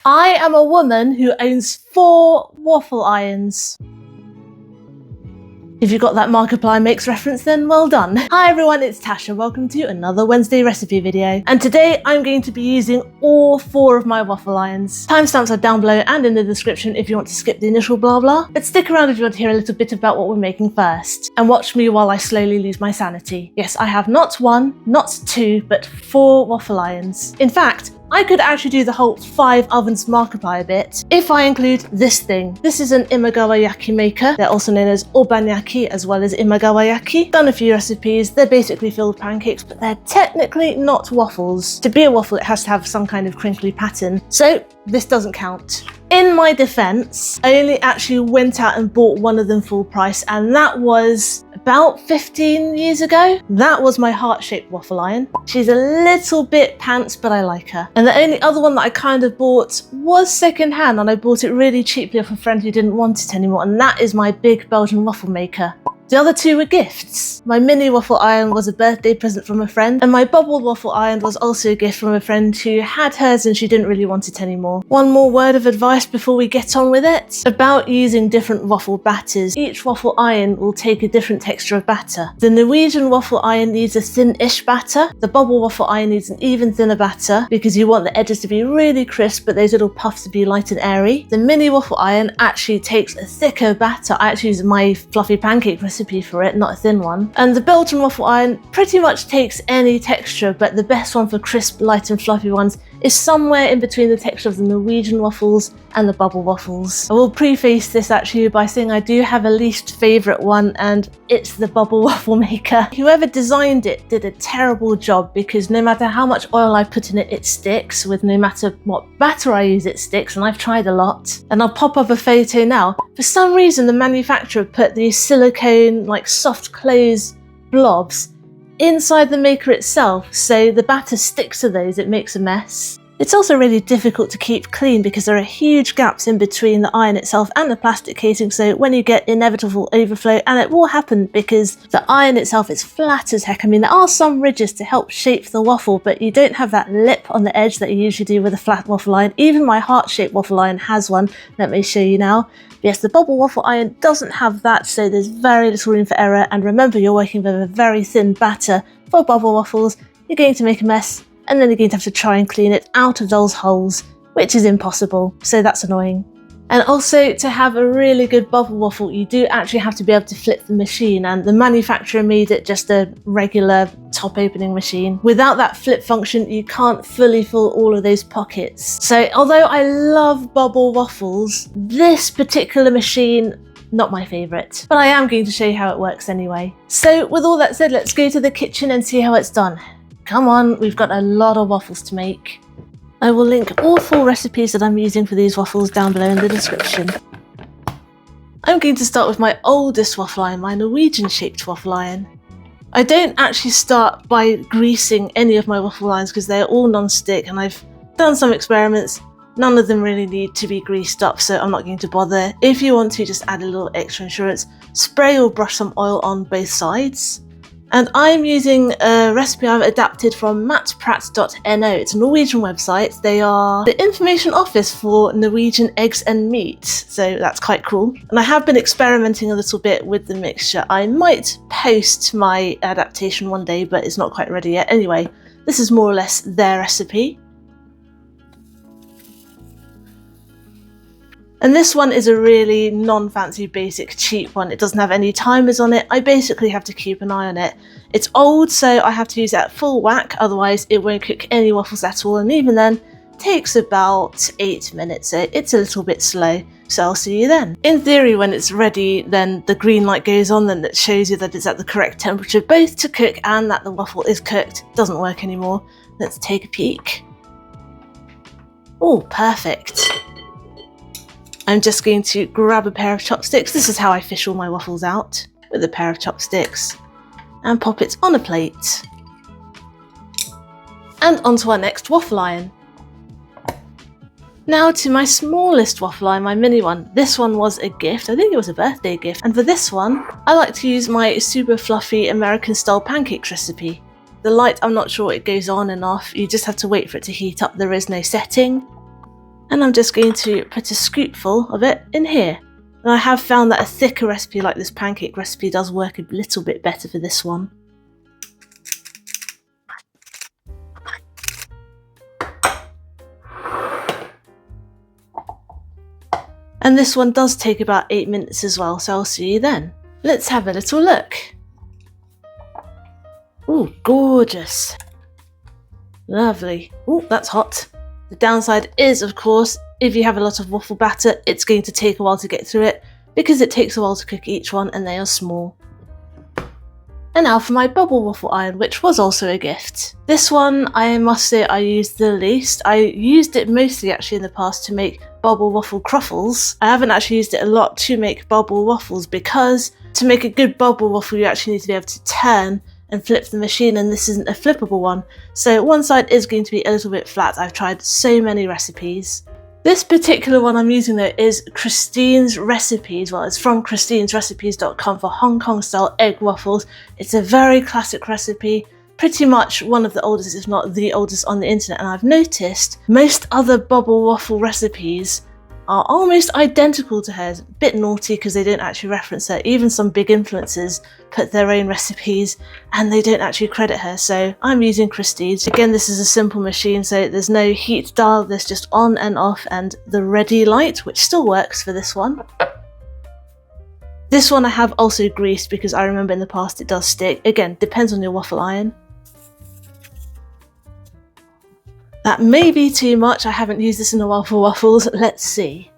I am a woman who owns 4 waffle irons. If you got that Markiplier Makes reference, then well done. Hi everyone, it's Tash and welcome to another Wednesday recipe video. And today I'm going to be using all 4 of my waffle irons. Timestamps are down below and in the description if you want to skip the initial blah blah. But stick around if you want to hear a little bit about what we're making first. And watch me while I slowly lose my sanity. Yes, I have not 1, not 2, but 4 waffle irons. In fact, I could actually do the whole 5 ovens Markiplier bit if I include this thing. This is an imagawa yaki maker. They're also known as obanyaki as well as imagawa yaki. Done a few recipes. They're basically filled pancakes, but they're technically not waffles. To be a waffle, it has to have some kind of crinkly pattern. So this doesn't count. In my defense, I only actually went out and bought one of them full price, and that was about 15 years ago. That was my heart-shaped waffle iron. She's a little bit pants, but I like her. And the only other one that I kind of bought was secondhand, and I bought it really cheaply off a friend who didn't want it anymore, and that is my big Belgian waffle maker. The other 2 were gifts. My mini waffle iron was a birthday present from a friend, and my bubble waffle iron was also a gift from a friend who had hers and she didn't really want it anymore. One more word of advice before we get on with it, about using different waffle batters. Each waffle iron will take a different texture of batter. The Norwegian waffle iron needs a thin-ish batter. The bubble waffle iron needs an even thinner batter because you want the edges to be really crisp but those little puffs to be light and airy. The mini waffle iron actually takes a thicker batter. I actually use my fluffy pancake recipe for it, not a thin one. And the Belgian waffle iron pretty much takes any texture, but the best one for crisp, light and fluffy ones is somewhere in between the texture of the Norwegian waffles and the bubble waffles. I will preface this actually by saying I do have a least favourite one, and it's the bubble waffle maker. Whoever designed it did a terrible job because no matter how much oil I put in it, it sticks. With no matter what batter I use, it sticks, and I've tried a lot. And I'll pop up a photo now. For some reason, the manufacturer put these silicone, like soft close blobs inside the maker itself, so the batter sticks to those, it makes a mess. It's also really difficult to keep clean because there are huge gaps in between the iron itself and the plastic casing, so when you get inevitable overflow, and it will happen because the iron itself is flat as heck. I mean, there are some ridges to help shape the waffle, but you don't have that lip on the edge that you usually do with a flat waffle iron. Even my heart-shaped waffle iron has one. Let me show you now. Yes, the bubble waffle iron doesn't have that, so there's very little room for error. And remember, you're working with a very thin batter for bubble waffles. You're going to make a mess, and then you're going to have to try and clean it out of those holes, which is impossible, so that's annoying. And also, to have a really good bubble waffle, you do actually have to be able to flip the machine, and the manufacturer made it just a regular top opening machine. Without that flip function, you can't fully fill all of those pockets. So although I love bubble waffles, this particular machine, not my favourite, but I am going to show you how it works anyway. So with all that said, let's go to the kitchen and see how it's done. Come on, we've got a lot of waffles to make. I will link all 4 recipes that I'm using for these waffles down below in the description. I'm going to start with my oldest waffle iron, my Norwegian shaped waffle iron. I don't actually start by greasing any of my waffle irons because they're all non-stick, and I've done some experiments. None of them really need to be greased up, so I'm not going to bother. If you want to, just add a little extra insurance. Spray or brush some oil on both sides. And I'm using a recipe I've adapted from Matprat.no. It's a Norwegian website. They are the information office for Norwegian eggs and meat, so that's quite cool. And I have been experimenting a little bit with the mixture. I might post my adaptation one day, but it's not quite ready yet. Anyway, this is more or less their recipe. And this one is a really non-fancy, basic, cheap one. It doesn't have any timers on it. I basically have to keep an eye on it. It's old, so I have to use it at full whack, otherwise it won't cook any waffles at all, and even then, it takes about 8 minutes, so it's a little bit slow. So I'll see you then. In theory, when it's ready, then the green light goes on, and it shows you that it's at the correct temperature, both to cook and that the waffle is cooked. It doesn't work anymore. Let's take a peek. Oh, perfect. I'm just going to grab a pair of chopsticks. This is how I fish all my waffles out, with a pair of chopsticks, and pop it on a plate. And onto our next waffle iron. Now to my smallest waffle iron, my mini one. This one was a gift. I think it was a birthday gift. And for this one, I like to use my super fluffy American style pancakes recipe. The light, I'm not sure, it goes on and off. You just have to wait for it to heat up. There is no setting. And I'm just going to put a scoopful of it in here. And I have found that a thicker recipe like this pancake recipe does work a little bit better for this one. And this one does take about 8 minutes as well, so I'll see you then. Let's have a little look. Ooh, gorgeous. Lovely. Ooh, that's hot. The downside is, of course, if you have a lot of waffle batter, it's going to take a while to get through it because it takes a while to cook each one and they are small. And now for my bubble waffle iron, which was also a gift. This one, I must say, I used the least. I used it mostly actually in the past to make bubble waffle croiffles. I haven't actually used it a lot to make bubble waffles because to make a good bubble waffle, you actually need to be able to turn and flip the machine, and this isn't a flippable one. So one side is going to be a little bit flat. I've tried so many recipes. This particular one I'm using though is Christine's Recipes. Well, it's from christinesrecipes.com for Hong Kong style egg waffles. It's a very classic recipe, pretty much one of the oldest, if not the oldest on the internet. And I've noticed most other bubble waffle recipes are almost identical to hers. A bit naughty because they don't actually reference her. Even some big influencers put their own recipes and they don't actually credit her. So I'm using Christine's. Again, this is a simple machine, so there's no heat dial. There's just on and off and the ready light, which still works for this one. This one I have also greased because I remember in the past it does stick. Again, depends on your waffle iron. That may be too much. I haven't used this in a while for waffles. Let's see.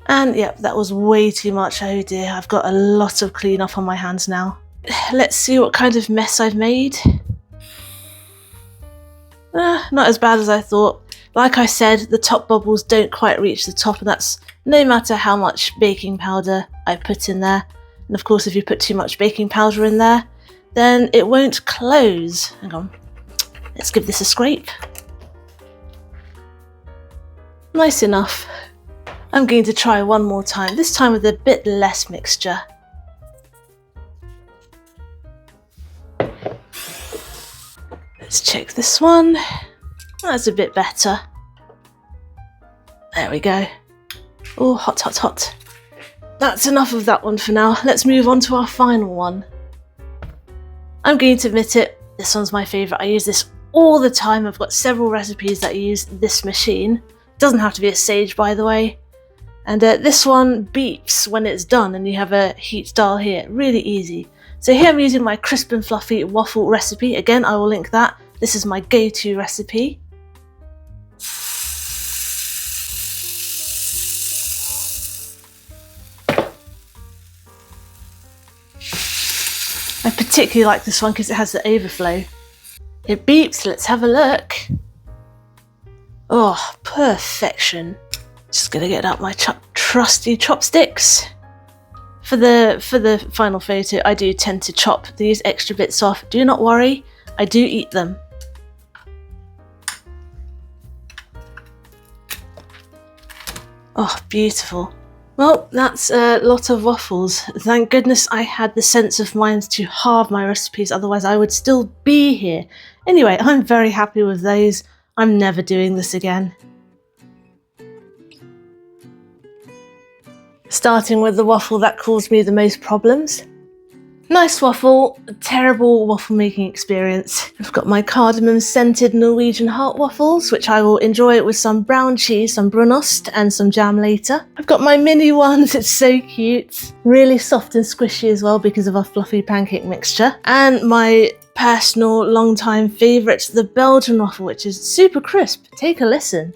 And yep, that was way too much. Oh dear, I've got a lot of cleanup on my hands now. Let's see what kind of mess I've made. Not as bad as I thought. Like I said, the top bubbles don't quite reach the top, and that's no matter how much baking powder I put in there. And of course, if you put too much baking powder in there, then it won't close. Hang on. Let's give this a scrape. Nice enough. I'm going to try one more time, this time with a bit less mixture. Let's check this one. That's a bit better. There we go. Oh, hot, hot, hot. That's enough of that one for now. Let's move on to our final one. I'm going to admit it, this one's my favourite. I use this all the time. I've got several recipes that use this machine. It doesn't have to be a Sage, by the way. And this one beeps when it's done and you have a heat dial here. Really easy. So here I'm using my crisp and fluffy waffle recipe. Again, I will link that. This is my go-to recipe. I particularly like this one because it has the overflow. It beeps, let's have a look. Oh, perfection. Just gonna get out my trusty chopsticks. For the final photo, I do tend to chop these extra bits off. Do not worry, I do eat them. Oh, beautiful. Well, that's a lot of waffles. Thank goodness I had the sense of mind to halve my recipes, otherwise I would still be here. Anyway, I'm very happy with those. I'm never doing this again. Starting with the waffle that caused me the most problems. Nice waffle, terrible waffle making experience. I've got my cardamom scented Norwegian heart waffles, which I will enjoy with some brown cheese, some brunost and some jam later. I've got my mini ones, it's so cute. Really soft and squishy as well because of our fluffy pancake mixture. And my personal long-time favourite, the Belgian waffle, which is super crisp. Take a listen.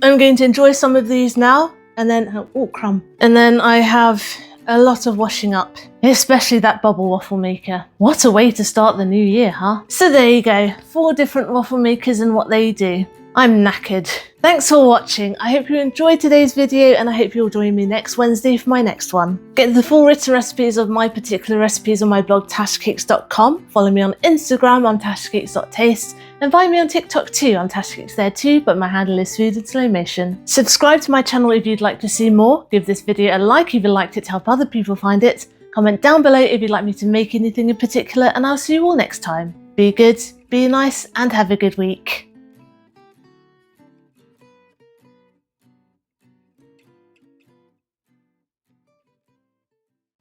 I'm going to enjoy some of these now. And then, oh crumb. And then I have a lot of washing up, especially that bubble waffle maker. What a way to start the new year, huh? So there you go, 4 different waffle makers and what they do. I'm knackered. Thanks for watching. I hope you enjoyed today's video and I hope you'll join me next Wednesday for my next one. Get the full written recipes of my particular recipes on my blog tashcakes.com. Follow me on Instagram, I'm tashcakes.taste. And find me on TikTok too, I'm tashcakes there too, but my handle is food in slow motion. Subscribe to my channel if you'd like to see more. Give this video a like if you liked it to help other people find it. Comment down below if you'd like me to make anything in particular, and I'll see you all next time. Be good. be nice and have a good week.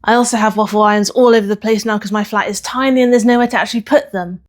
I also have waffle irons all over the place now because my flat is tiny and there's nowhere to actually put them.